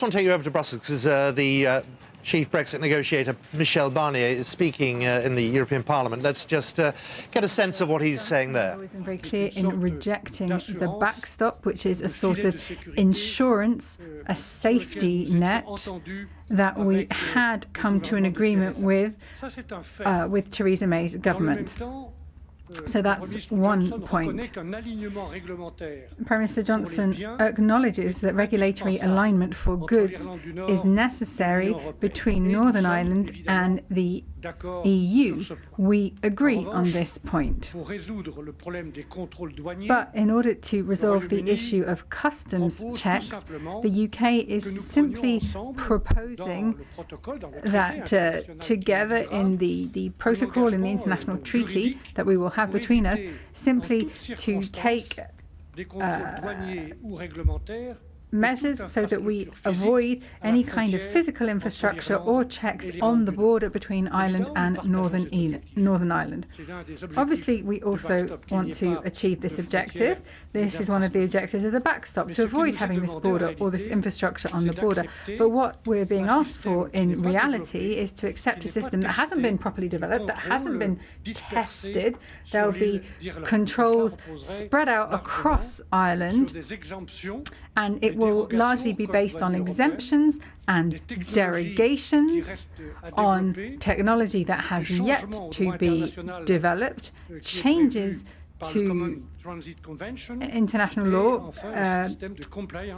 I want to take you over to Brussels because the chief Brexit negotiator, Michel Barnier, is speaking in the European Parliament. Let's just get a sense of what he's saying there. We've been very clear in rejecting the backstop, which is a sort of insurance, a safety net that we had come to an agreement with Theresa May's government. So that's one point. Prime Minister Johnson acknowledges that regulatory alignment for goods is necessary between Northern Ireland and the EU. We agree on this point. But in order to resolve the issue of customs checks, the UK is simply proposing that together in the protocol, in the international treaty that we will have between us, simply to take measures so that we avoid any kind of physical infrastructure or checks on the border between Ireland and Northern Ireland. Obviously, we also want to achieve this objective. This is one of the objectives of the backstop, to avoid having this border or this infrastructure on the border. But what we're being asked for in reality is to accept a system that hasn't been properly developed, that hasn't been tested. There'll be controls spread out across Ireland, and it will largely be based on exemptions and derogations on technology that has yet to be developed, changes to international law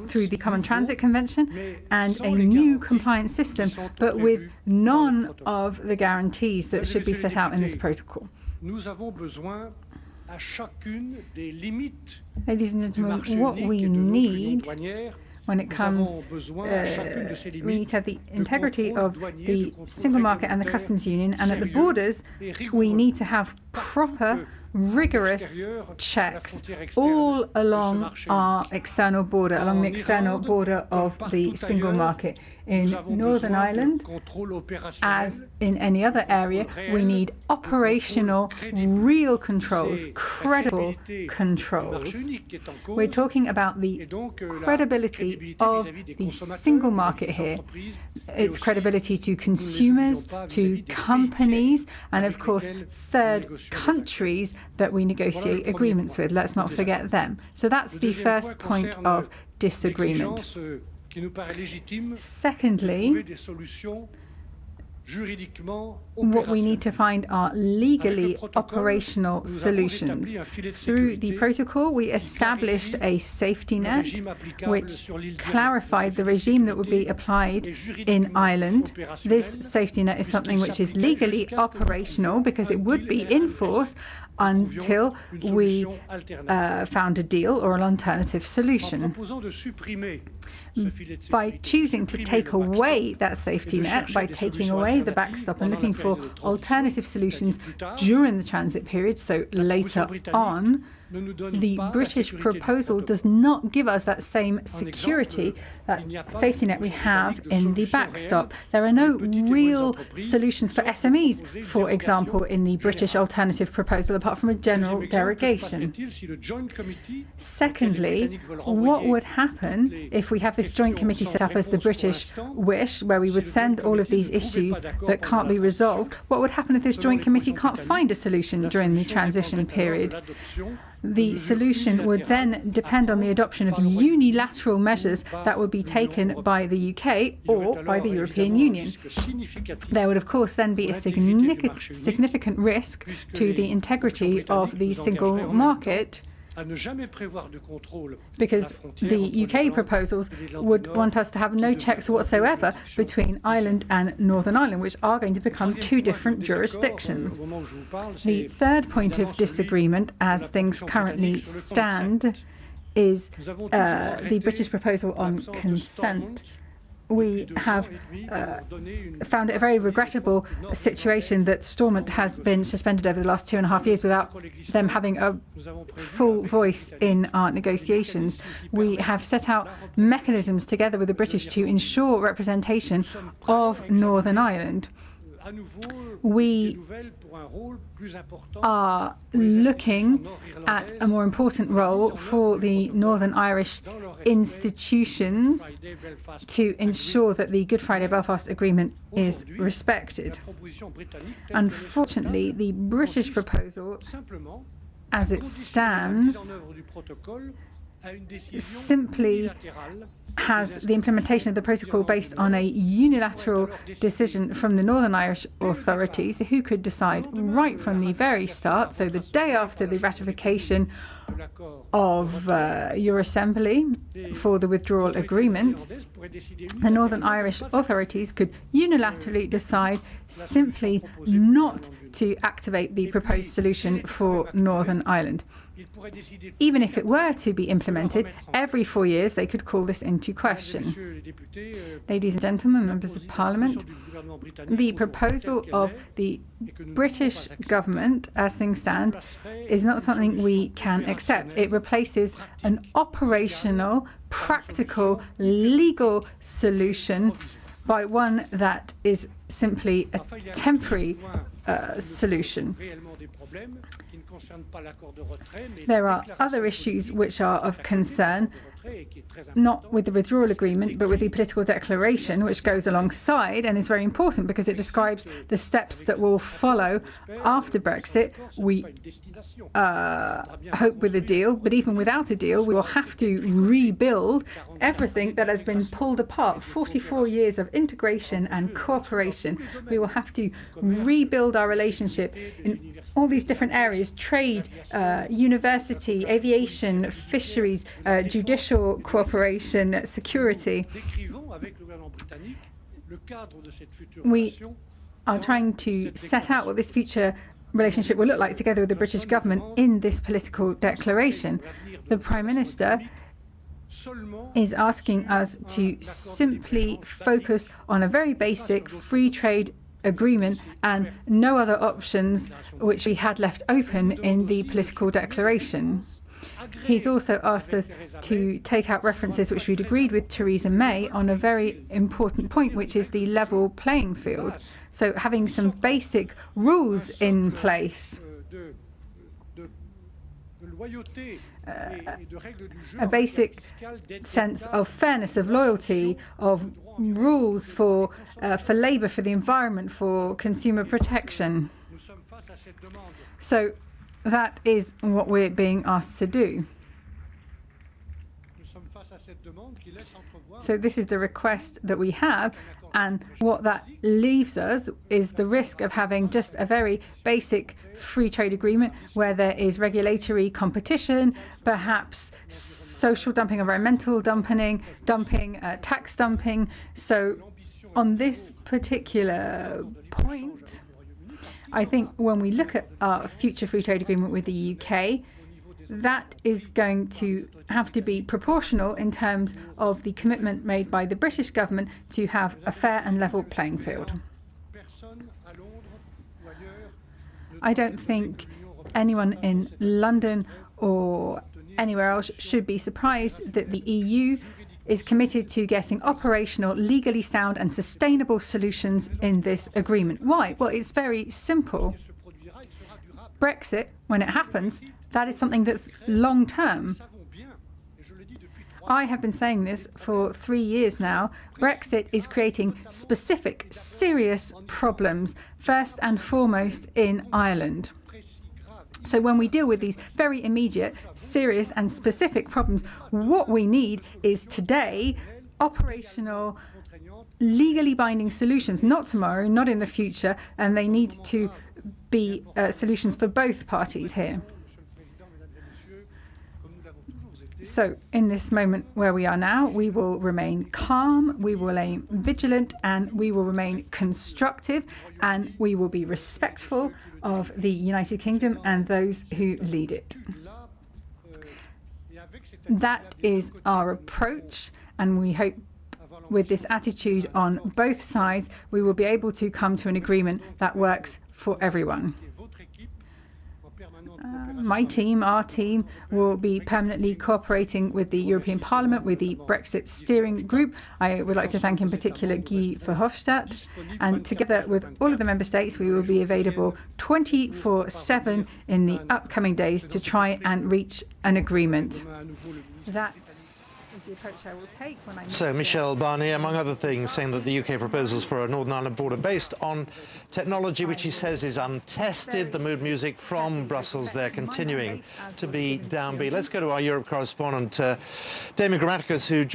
through the Common Transit Convention, and a new compliance system, but with none of the guarantees that should be set out in this protocol. Ladies and gentlemen, what we need when it comes, we need to have the integrity of the single market and the customs union, and at the borders, we need to have proper, rigorous checks all along our external border, along the external border of the single market. In Northern Ireland, as in any other area, we need operational, real controls, credible controls. We're talking about the credibility of the single market here, its credibility to consumers, to companies, and of course, third countries that we negotiate agreements with. Let's not forget them. So that's the first point of disagreement. Secondly, what we need to find are legally operational solutions. Through the protocol, we established a safety net which clarified the regime that would be applied in Ireland. This safety net is something which is legally operational because it would be in force until we found a deal or an alternative solution. By choosing to take away that safety net, by taking away the backstop and looking for alternative solutions during the transit period, so later on, the British proposal does not give us that same security, that safety net we have in the backstop. There are no real solutions for SMEs, for example, in the British alternative proposal, apart from a general derogation. Secondly, what would happen if we have this joint committee set up as the British wish, where we would send all of these issues that can't be resolved? What would happen if this joint committee can't find a solution during the transition period? The solution would then depend on the adoption of unilateral measures that would be taken by the UK or by the European Union. There would, of course, then be a significant risk to the integrity of the single market, because the UK proposals would want us to have no checks whatsoever between Ireland and Northern Ireland, which are going to become two different jurisdictions. The third point of disagreement, as things currently stand, is the British proposal on consent. We have found it a very regrettable situation that Stormont has been suspended over the last 2.5 years without them having a full voice in our negotiations. We have set out mechanisms together with the British to ensure representation of Northern Ireland. We are looking at a more important role for the Northern Irish institutions to ensure that the Good Friday Belfast Agreement is respected. Unfortunately, the British proposal, as it stands, simply has the implementation of the protocol based on a unilateral decision from the Northern Irish authorities, who could decide right from the very start, so the day after the ratification of your assembly for the withdrawal agreement, the Northern Irish authorities could unilaterally decide simply not to activate the proposed solution for Northern Ireland. Even if it were to be implemented, every 4 years they could call this into question. Ladies and gentlemen, members of Parliament, the proposal of the British government, as things stand, is not something we can accept. It replaces an operational, practical, legal solution by one that is simply a temporary solution. There are other issues which are of concern, not with the withdrawal agreement, but with the political declaration, which goes alongside and is very important because it describes the steps that will follow after Brexit. We hope with a deal, but even without a deal, we will have to rebuild everything that has been pulled apart. 44 years of integration and cooperation. We will have to rebuild our relationship in all these different areas: trade, university, aviation, fisheries, judicial cooperation, security. We are trying to set out what this future relationship will look like together with the British government in this political declaration. The Prime Minister is asking us to simply focus on a very basic free trade agreement and no other options which we had left open in the political declaration. He's also asked us to take out references which we'd agreed with Theresa May on a very important point, which is the level playing field. So having some basic rules in place. A basic sense of fairness, of loyalty, of rules for labour, for the environment, for consumer protection. So that is what we're being asked to do. So this is the request that we have, and what that leaves us is the risk of having just a very basic free trade agreement where there is regulatory competition, perhaps social dumping, environmental dumping, tax dumping. So on this particular point, I think when we look at our future free trade agreement with the UK, that is going to have to be proportional in terms of the commitment made by the British government to have a fair and level playing field. I don't think anyone in London or anywhere else should be surprised that the EU is committed to getting operational, legally sound and sustainable solutions in this agreement. Why? Well, it's very simple. Brexit, when it happens, that is something that's long-term. I have been saying this for 3 years now. Brexit is creating specific, serious problems, first and foremost in Ireland. So when we deal with these very immediate, serious and specific problems, what we need is today operational, legally binding solutions, not tomorrow, not in the future, and they need to be solutions for both parties here. So in this moment where we are now, we will remain calm, we will remain vigilant, and we will remain constructive, and we will be respectful of the United Kingdom and those who lead it. That is our approach, and we hope with this attitude on both sides, we will be able to come to an agreement that works for everyone. my team, our team, will be permanently cooperating with the European Parliament, with the Brexit steering group. I would like to thank in particular Guy Verhofstadt. And together with all of the member states, we will be available 24/7 in the upcoming days to try and reach an agreement. That is the approach I will take when I... So Michel Barnier, among other things, saying that the UK proposals for a Northern Ireland border based on technology which he says is untested. The mood music from Brussels there continuing to be downbeat. Let's go to our Europe correspondent, Damien Grammaticus, who joined